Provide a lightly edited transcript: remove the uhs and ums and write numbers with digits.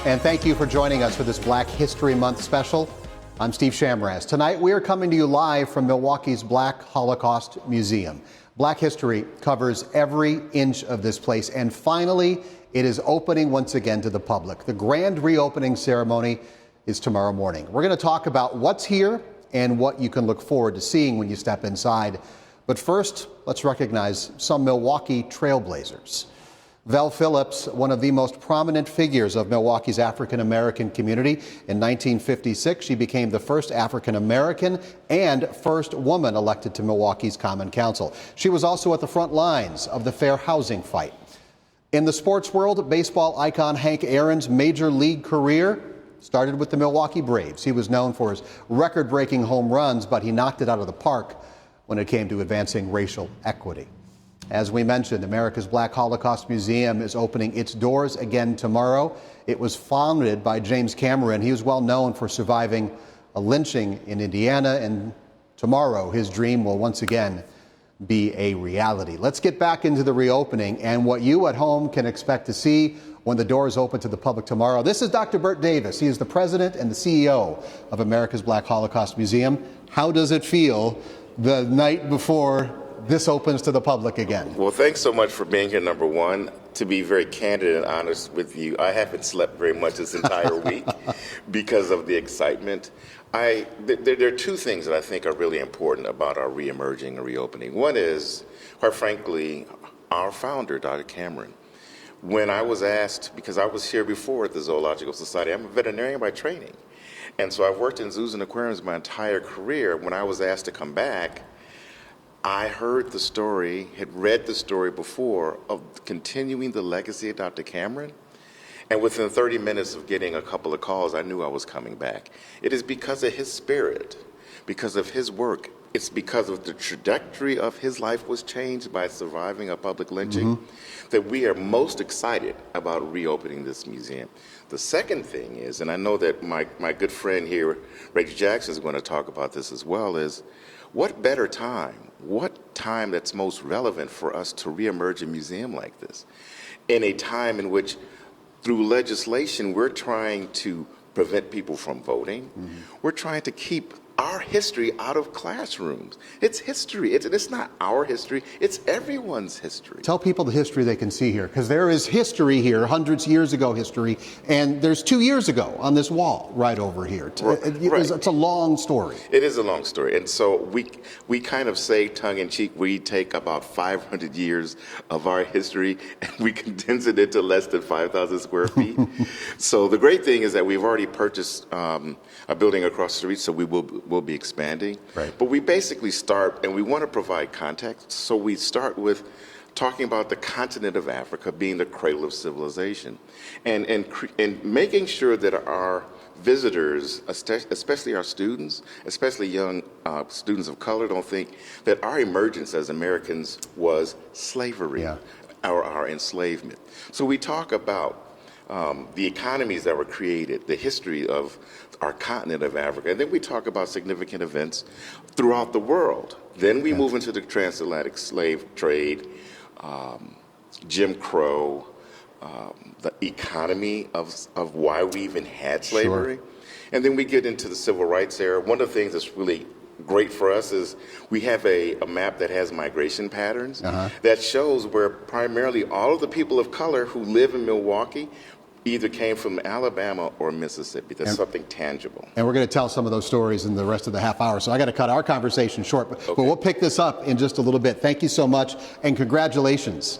And thank you for joining us for this Black History Month special. I'm Steve Shamraz. Tonight we are coming to you live from Milwaukee's Black Holocaust Museum. Black history covers every inch of this place, and finally it is opening once again to the public. The grand reopening ceremony is tomorrow morning. We're going to talk about what's here and what you can look forward to seeing when you step inside. But first, let's recognize some Milwaukee trailblazers. Vel Phillips, one of the most prominent figures of Milwaukee's African-American community. In 1956, she became the first African-American and first woman elected to Milwaukee's Common Council. She was also at the front lines of the fair housing fight. In the sports world, baseball icon Hank Aaron's major league career started with the Milwaukee Braves. He was known for his record-breaking home runs, but he knocked it out of the park when it came to advancing racial equity. As we mentioned, America's Black Holocaust Museum is opening its doors again tomorrow. It was founded by James Cameron. He was well known for surviving a lynching in Indiana, and tomorrow his dream will once again be a reality. Let's get back into the reopening and what you at home can expect to see when the doors open to the public tomorrow. This is Dr. Bert Davis. He is the president and the CEO of America's Black Holocaust Museum. How does it feel the night before this opens to the public again? Well, thanks so much for being here, number one. To be very candid and honest with you, I haven't slept very much this entire week because of the excitement. There are two things that I think are really important about our reemerging and reopening. One is, quite frankly, our founder, Dr. Cameron. When I was asked, because I was here before at the Zoological Society, I'm a veterinarian by training. And so I've worked in zoos and aquariums my entire career. When I was asked to come back, I heard the story, had read the story before of continuing the legacy of Dr. Cameron. And within 30 minutes of getting a couple of calls, I knew I was coming back. It is because of his spirit, because of his work. It's because of the trajectory of his life was changed by surviving a public lynching that we are most excited about reopening this museum. The second thing is, and I know that my good friend here, Rachel Jackson, is going to talk about this as well, is what better time, what time that's most relevant for us to reemerge a museum like this in a time in which through legislation we're trying to prevent people from voting. We're trying to keep our history out of classrooms. It's history. It's not our history. It's everyone's history. Tell people the history they can see here, because there is history here, hundreds of years ago history, and there's 2 years ago on this wall right over here. It's a long story. It is a long story. And so we kind of say tongue-in-cheek, we take about 500 years of our history and we condense it into less than 5,000 square feet. So the great thing is that we've already purchased a building across the street, so we'll be expanding. Right. But we basically start, and we want to provide context, so we start with talking about the continent of Africa being the cradle of civilization, and making sure that our visitors, especially our students, especially young students of color, don't think that our emergence as Americans was slavery or our enslavement. So we talk about the economies that were created, the history of our continent of Africa, and then we talk about significant events throughout the world. Then we move into the transatlantic slave trade, Jim Crow, the economy of why we even had slavery. Sure. And then we get into the civil rights era. One of the things that's really great for us is we have a map that has migration patterns that shows where primarily all of the people of color who live in Milwaukee either came from Alabama or Mississippi. That's something tangible. And we're going to tell some of those stories in the rest of the half hour. So I got to cut our conversation short, but we'll pick this up in just a little bit. Thank you so much, and congratulations